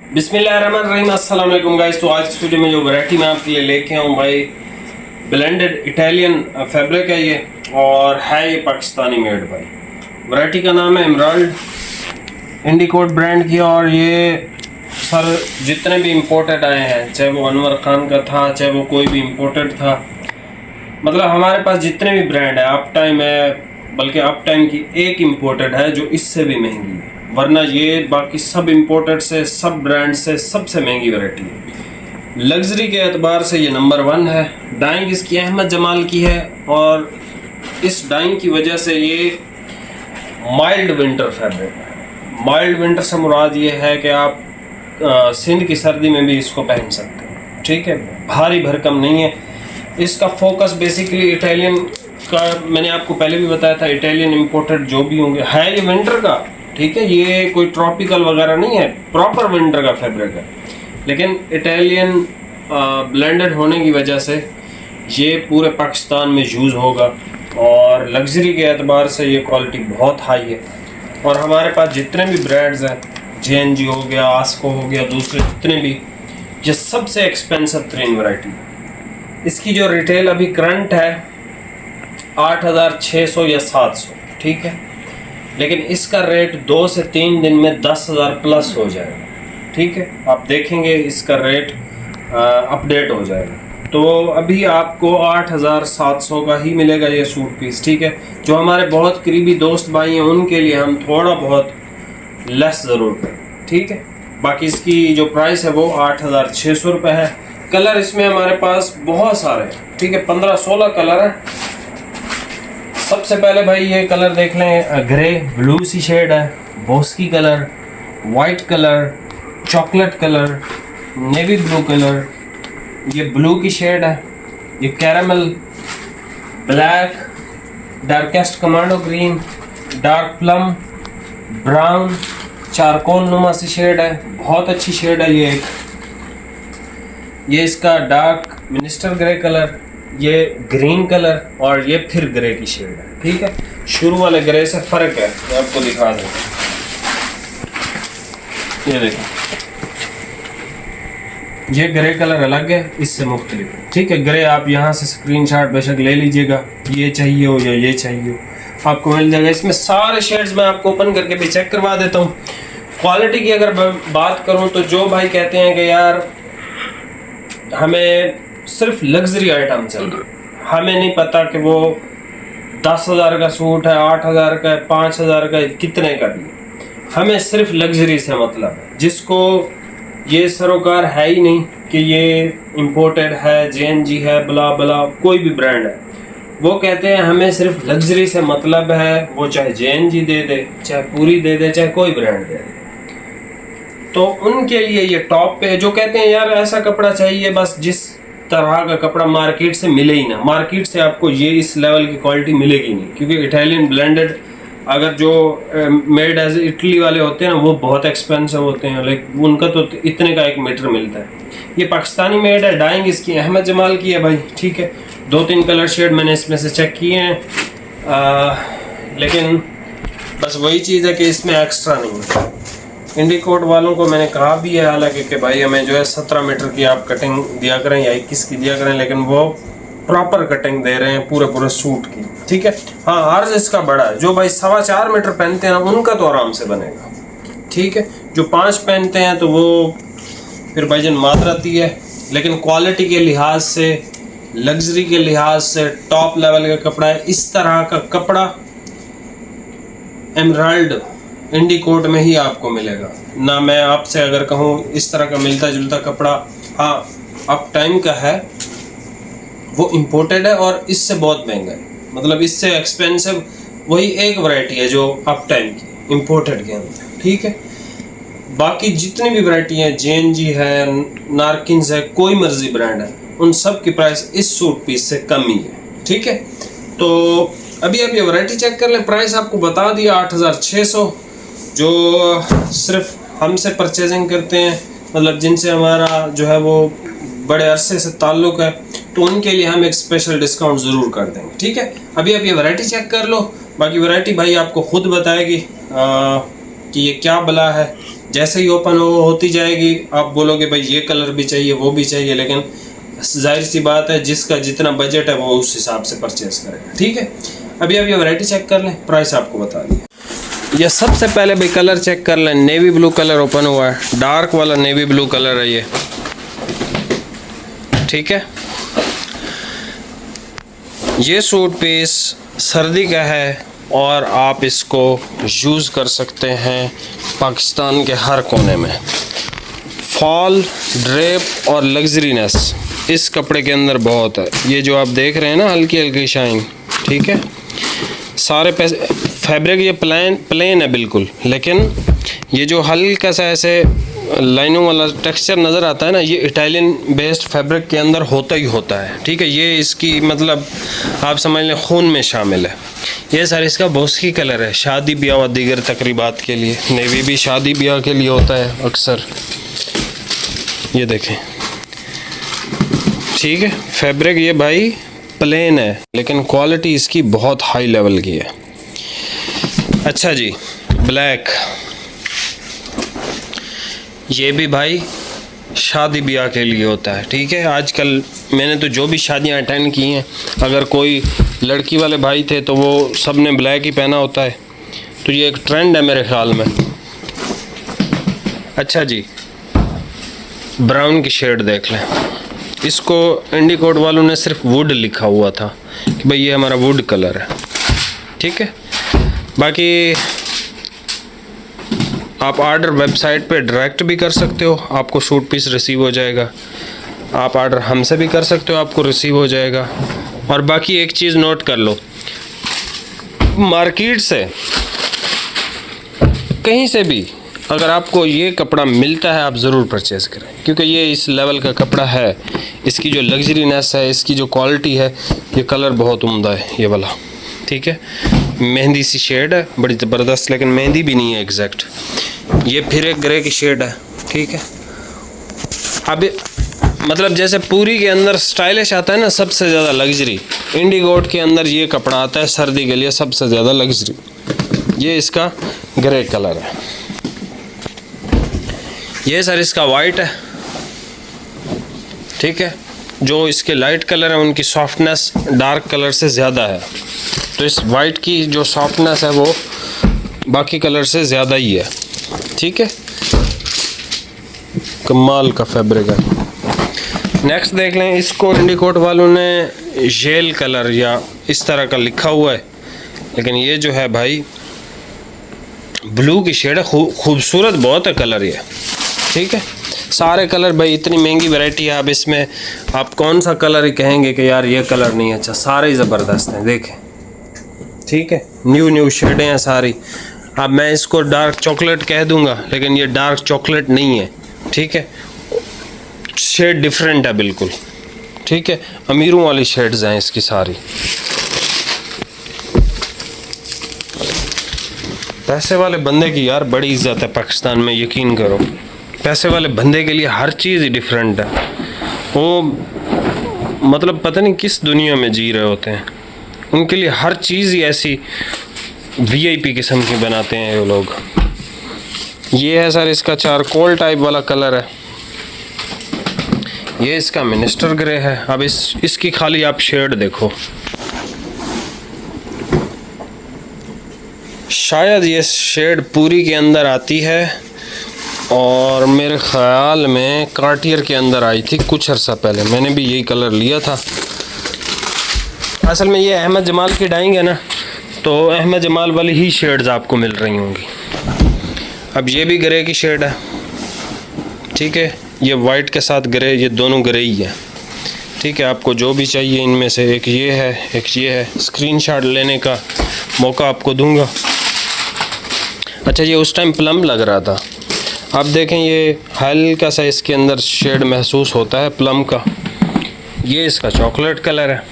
बिस्मिल्लाहिर्रहमानिर्रहीम, अस्सलाम वालेकुम गाइस। तो आज इस वीडियो में जो वैरायटी मैं आपके लिए लेके आऊँ भाई, ब्लेंडेड इटालियन फैब्रिक है ये, और है ये पाकिस्तानी मेड भाई। वैरायटी का नाम है एमराल्ड इंडिकोट ब्रांड की। और ये सर जितने भी इम्पोर्टेड आए हैं, चाहे वो अनवर खान का था, चाहे वो कोई भी इम्पोर्टेड था, मतलब हमारे पास जितने भी ब्रांड है, अप टाइम है, बल्कि अप टाइम की एक इम्पोर्टेड है जो इससे भी महंगी है, वरना ये बाकी सब इम्पोर्टेड से, सब ब्रांड से सबसे महंगी वैरायटी है। लग्जरी के एतबार से ये नंबर 1 है। डाइंग इसकी अहमद जमाल की है, और इस डाइंग की वजह से ये माइल्ड विंटर फैब्रिक है। माइल्ड विंटर से मुराद ये है कि आप सिंध की सर्दी में भी इसको पहन सकते हैं, ठीक है। भारी भरकम नहीं है। इसका फोकस बेसिकली इटालियन का, मैंने आपको पहले भी बताया था, इटालियन इम्पोर्टेड जो भी होंगे है ये विंटर का, ठीक है। ये कोई ट्रॉपिकल वगैरह नहीं है, प्रॉपर विंटर का फैब्रिक है। लेकिन इटालियन ब्लेंडेड होने की वजह से ये पूरे पाकिस्तान में यूज़ होगा, और लग्जरी के एतबार से ये क्वालिटी बहुत हाई है। और हमारे पास जितने भी ब्रांड्स हैं, JNG हो गया, आस्को हो गया, दूसरे जितने भी, ये सबसे एक्सपेंसिव तरीन वैरायटी है। इसकी जो रिटेल अभी करंट है 8,600 या 700, ठीक है। लेकिन इसका रेट 2 से 3 दिन में 10,000 प्लस हो जाएगा, ठीक है। आप देखेंगे इसका रेट अपडेट हो जाएगा। तो अभी आपको 8,700 का ही मिलेगा ये सूट पीस, ठीक है। जो हमारे बहुत करीबी दोस्त भाई हैं उनके लिए हम थोड़ा बहुत लेस ज़रूर करें, ठीक है। बाकी इसकी जो प्राइस है वो 8,600 रुपये है। कलर इसमें हमारे पास बहुत सारे हैं, ठीक है, 15-16 कलर हैं। सबसे पहले भाई ये कलर देख लें, ग्रे ब्लू सी शेड है, Boski colour, white colour, chocolate colour, navy blue colour, ये ब्लू की शेड है, ये caramel, black, darkest commando green, dark plum, brown, charcoal नुमा सी शेड है, बहुत अच्छी शेड है ये एक। ये इसका डार्क मिनिस्टर ग्रे कलर, ये ग्रीन कलर, और ये फिर ग्रे की शेड है, ठीक है। शुरू वाले ग्रे से फर्क है, मैं आपको दिखा दूँ। ये देखो, ये ग्रे कलर अलग है, इससे मुख्तलिफ है, ठीक है। ग्रे आप यहाँ से स्क्रीनशॉट बेशक ले लीजिएगा, ये चाहिए हो या ये चाहिए हो, आपको मिल जाएगा। इसमें सारे शेड्स मैं आपको ओपन करके भी चेक करवा देता हूँ। क्वालिटी की अगर बात करूँ तो जो भाई कहते हैं कि यार हमें सिर्फ लग्जरी आइटम चाहिए, हमें नहीं पता कि वो 10,000 का सूट है, 8,000 का है, 5,000 का है, कितने का भी, हमें सिर्फ लग्जरी से मतलब है। जिसको ये सरोकार है ही नहीं कि ये इम्पोर्टेड है, JNG है, बला बला कोई भी ब्रांड है, वो कहते हैं हमें सिर्फ लग्जरी से मतलब है, वो चाहे JNG दे दे, चाहे पूरी दे दे, चाहे कोई ब्रांड दे दे, तो उनके लिए ये टॉप पे है। जो कहते हैं यार ऐसा कपड़ा चाहिए बस जिस तरह का कपड़ा मार्केट से मिले ही ना, मार्केट से आपको ये इस लेवल की क्वालिटी मिलेगी नहीं, क्योंकि इटालियन ब्लेंडेड अगर जो मेड एज इटली वाले होते हैं ना, वो बहुत एक्सपेंसिव होते हैं, लाइक उनका तो इतने का 1 मीटर मिलता है। ये पाकिस्तानी मेड है, डाइंग इसकी अहमद जमाल की है भाई, ठीक है। 2-3 कलर शेड मैंने इसमें से चेक किए हैं, लेकिन बस वही चीज़ है कि इसमें एक्स्ट्रा नहीं है। इंडिकोट वालों को मैंने कहा भी है हालांकि कि भाई हमें जो है 17 मीटर की आप कटिंग दिया करें या 21 की दिया करें, लेकिन वो प्रॉपर कटिंग दे रहे हैं पूरे सूट की, ठीक है। हाँ, अर्ज इसका बड़ा है। जो भाई 4.25 मीटर पहनते हैं ना, उनका तो आराम से बनेगा, ठीक है। जो 5 पहनते हैं तो वो फिर भाईजान मादरती है, लेकिन क्वालिटी के लिहाज से, लग्जरी के लिहाज से टॉप लेवल का कपड़ा है। इस तरह का कपड़ा एमराल्ड इंडिकोट में ही आपको मिलेगा ना। मैं आपसे अगर कहूँ इस तरह का मिलता जुलता कपड़ा, हाँ अप टाइम का है, वो इम्पोर्टेड है और इससे बहुत महंगा है, मतलब इससे एक्सपेंसिव वही एक वैरायटी है जो अप टाइम की इम्पोर्टेड के अंदर, ठीक है। बाकी जितनी भी वैरायटी हैं, JNG है, नारकिन्स है, कोई मर्जी ब्रांड है, उन सब की प्राइस इस सूट पीस से कम ही है, ठीक है। तो अभी आप ये वैरायटी चेक कर लें। प्राइस आपको बता दिया 8,600। जो सिर्फ हमसे परचेजिंग करते हैं, मतलब जिनसे हमारा जो है वो बड़े अरसे से ताल्लुक़ है, तो उनके लिए हम एक स्पेशल डिस्काउंट ज़रूर कर देंगे, ठीक है। अभी आप ये वैरायटी चेक कर लो, बाकी वैरायटी भाई आपको खुद बताएगी कि ये क्या बला है। जैसे ही ओपन होती जाएगी आप बोलोगे भाई ये कलर भी चाहिए वो भी चाहिए, लेकिन जाहिर सी बात है जिसका जितना बजट है वो उस हिसाब से परचेज करेगा। ठीक है, अभी आप ये वैरायटी चेक कर लें, प्राइस आपको बता दिया। ये सबसे पहले भाई कलर चेक कर लें, नेवी ब्लू कलर ओपन हुआ है, डार्क वाला नेवी ब्लू कलर है ये। ठीक है, ये सूट पीस सर्दी का है और आप इसको यूज़ कर सकते हैं पाकिस्तान के हर कोने में। फॉल, ड्रेप और लग्जरीनेस इस कपड़े के अंदर बहुत है। ये जो आप देख रहे हैं ना हल्की हल्की शाइन, ठीक है, सारे फैब्रिक ये प्लेन है बिल्कुल, लेकिन ये जो हल्का सा ऐसे लाइनों वाला टेक्सचर नज़र आता है ना, ये इटालियन बेस्ड फैब्रिक के अंदर होता ही होता है। ठीक है, ये इसकी मतलब आप समझ लें खून में शामिल है। ये सारे इसका बोस्की कलर है, शादी ब्याह व दीगर तकरीबात के लिए। नेवी भी शादी ब्याह के लिए होता है अक्सर। ये देखें, ठीक है, फैब्रिक ये भाई प्लेन है लेकिन क्वालिटी इसकी बहुत हाई लेवल की है। अच्छा जी, ब्लैक, ये भी भाई शादी ब्याह के लिए होता है। ठीक है, आजकल मैंने तो जो भी शादियां अटेंड की हैं, अगर कोई लड़की वाले भाई थे तो वो सब ने ब्लैक ही पहना होता है, तो ये एक ट्रेंड है मेरे ख्याल में। अच्छा जी, ब्राउन की शेड देख लें, इसको इंडिकोट वालों ने सिर्फ वुड लिखा हुआ था कि भाई ये हमारा वुड कलर है। ठीक है, बाकी आप ऑर्डर वेबसाइट पे डायरेक्ट भी कर सकते हो, आपको सूट पीस रिसीव हो जाएगा। आप ऑर्डर हमसे भी कर सकते हो, आपको रिसीव हो जाएगा। और बाकी एक चीज़ नोट कर लो, मार्केट से कहीं से भी अगर आपको ये कपड़ा मिलता है आप ज़रूर परचेज़ करें, क्योंकि ये इस लेवल का कपड़ा है। इसकी जो लग्जरीनेस है, इसकी जो क्वालिटी है, ये कलर बहुत उम्दा है ये वाला। ठीक है, मेहंदी सी शेड है, बड़ी ज़बरदस्त, लेकिन मेहंदी भी नहीं है एग्जैक्ट। ये फिर एक ग्रे की शेड है। ठीक है, अब मतलब जैसे पूरी के अंदर स्टाइलिश आता है ना सबसे ज़्यादा लग्जरी, इंडिगोट के अंदर ये कपड़ा आता है सर्दी के लिए सबसे ज़्यादा लग्जरी। ये इसका ग्रे कलर है। ये सर इसका वाइट है। ठीक है, जो इसके लाइट कलर है उनकी सॉफ्टनेस डार्क कलर से ज़्यादा है, तो इस वाइट की जो सॉफ्टनेस है वो बाकी कलर से ज़्यादा ही है। ठीक है, कमाल का फैब्रिक है। नेक्स्ट देख लें, इसको इंडिकोट वालों ने जेल कलर या इस तरह का लिखा हुआ है, लेकिन ये जो है भाई ब्लू की शेड है। खूबसूरत बहुत है कलर ये। ठीक है, सारे कलर भाई इतनी महंगी वैरायटी है, अब इसमें आप कौन सा कलर ही कहेंगे कि यार ये कलर नहीं अच्छा, सारे ही ज़बरदस्त हैं। देखें, ठीक है, न्यू शेडें हैं सारी। अब मैं इसको डार्क चॉकलेट कह दूंगा, लेकिन ये डार्क चॉकलेट नहीं है। ठीक है, शेड डिफरेंट है बिल्कुल। ठीक है, अमीरों वाली शेड्स हैं इसकी सारी। पैसे वाले बंदे की यार बड़ी इज्जत है पाकिस्तान में, यकीन करो। पैसे वाले बंदे के लिए हर चीज़ ही डिफरेंट है। वो मतलब पता नहीं किस दुनिया में जी रहे होते हैं, उनके लिए हर चीज़ ही ऐसी वीआईपी किस्म की बनाते हैं ये लोग। ये है सर इसका चारकोल टाइप वाला कलर है। ये इसका मिनिस्टर ग्रे है। अब इसकी खाली आप शेड देखो, शायद ये शेड पूरी के अंदर आती है और मेरे ख़्याल में कार्टियर के अंदर आई थी कुछ अर्सा पहले। मैंने भी यही कलर लिया था। असल में ये अहमद जमाल की डाइंग है ना, तो अहमद जमाल वाली ही शेड्स आपको मिल रही होंगी। अब ये भी ग्रे की शेड है। ठीक है, ये वाइट के साथ ग्रे, ये दोनों ग्रे ही है। ठीक है, आपको जो भी चाहिए इनमें से एक ये है, एक ये है। स्क्रीनशॉट लेने का मौका आपको दूंगा। अच्छा, ये उस टाइम प्लम लग रहा था। आप देखें, ये हल्का सा इसके अंदर शेड महसूस होता है प्लम का। ये इसका चॉकलेट कलर है।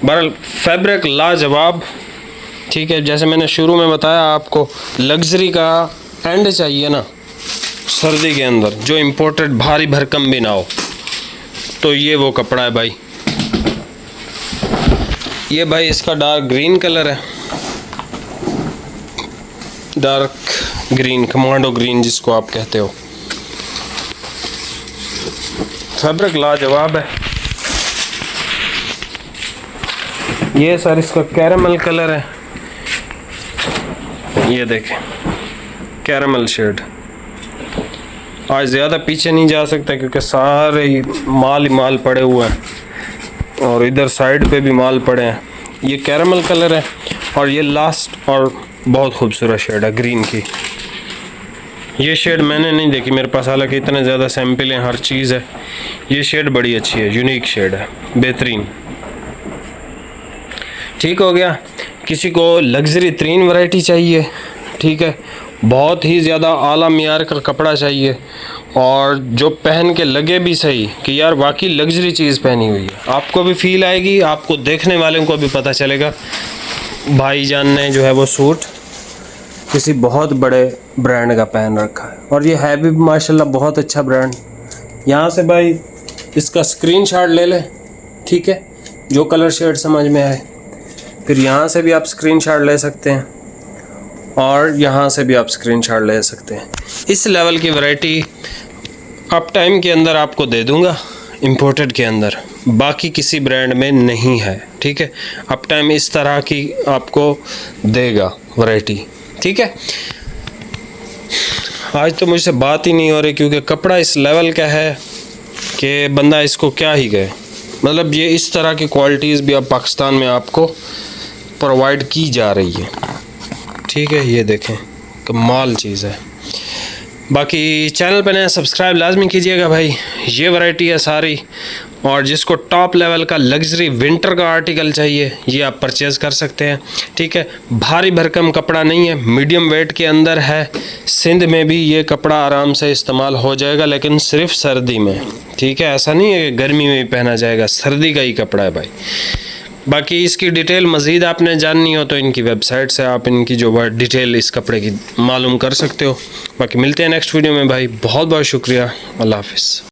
बहरहाल फैब्रिक लाजवाब। ठीक है, जैसे मैंने शुरू में बताया आपको, लग्जरी का एंड चाहिए ना सर्दी के अंदर, जो इम्पोर्टेड भारी भरकम भी ना हो, तो ये वो कपड़ा है भाई। ये भाई इसका डार्क ग्रीन कलर है। डार्क ग्रीन, कमांडो ग्रीन जिसको आप कहते हो। फैब्रिक लाजवाब है। ये सर इसका कैरेमल कलर है, ये देखें कैरेमल शेड। आज ज़्यादा पीछे नहीं जा सकता क्योंकि सारे ही माल पड़े हुए हैं और इधर साइड पे भी माल पड़े हैं। ये कैरेमल कलर है और ये लास्ट और बहुत खूबसूरत शेड है ग्रीन की। ये शेड मैंने नहीं देखी मेरे पास, हालांकि इतने ज़्यादा सैंपल हैं, हर चीज़ है। ये शेड बड़ी अच्छी है, यूनिक शेड है, बेहतरीन। ठीक हो गया। किसी को लग्जरी तरीन वैरायटी चाहिए, ठीक है, बहुत ही ज़्यादा आला मियार का कपड़ा चाहिए और जो पहन के लगे भी सही कि यार वाकई लग्जरी चीज़ पहनी हुई है, आपको भी फील आएगी, आपको देखने वालों को भी पता चलेगा भाईजान ने जो है वो सूट किसी बहुत बड़े ब्रांड का पहन रखा है। और ये है भी माशाल्लाह बहुत अच्छा ब्रांड। यहाँ से भाई इसका स्क्रीनशॉट ले लें, ठीक है, जो कलर शेड समझ में आए। फिर यहाँ से भी आप स्क्रीनशॉट ले सकते हैं और यहाँ से भी आप स्क्रीनशॉट ले सकते हैं। इस लेवल की वैरायटी अप टाइम के अंदर आपको दे दूँगा, इम्पोर्टेड के अंदर, बाकी किसी ब्रांड में नहीं है, ठीक है। अप टाइम इस तरह की आपको देगा वैरायटी, ठीक है। आज तो मुझसे बात ही नहीं हो रही क्योंकि कपड़ा इस लेवल का है कि बंदा इसको क्या ही कहे। मतलब ये इस तरह की क्वालिटीज़ भी अब पाकिस्तान में आपको प्रोवाइड की जा रही है, ठीक है। ये देखें कमाल चीज़ है। बाकी चैनल पर नया सब्सक्राइब लाजमी कीजिएगा भाई। ये वैरायटी है सारी, और जिसको टॉप लेवल का लग्जरी विंटर का आर्टिकल चाहिए ये आप परचेज़ कर सकते हैं, ठीक है। भारी भरकम कपड़ा नहीं है, मीडियम वेट के अंदर है। सिंध में भी ये कपड़ा आराम से इस्तेमाल हो जाएगा, लेकिन सिर्फ सर्दी में, ठीक है। ऐसा नहीं है कि गर्मी में भी पहना जाएगा, सर्दी का ही कपड़ा है भाई। बाकी इसकी डिटेल मज़ीद आपने जाननी हो तो इनकी वेबसाइट से आप इनकी जो डिटेल इस कपड़े की मालूम कर सकते हो। बाकी मिलते हैं नेक्स्ट वीडियो में भाई। बहुत बहुत शुक्रिया, अल्लाह हाफ़िज़।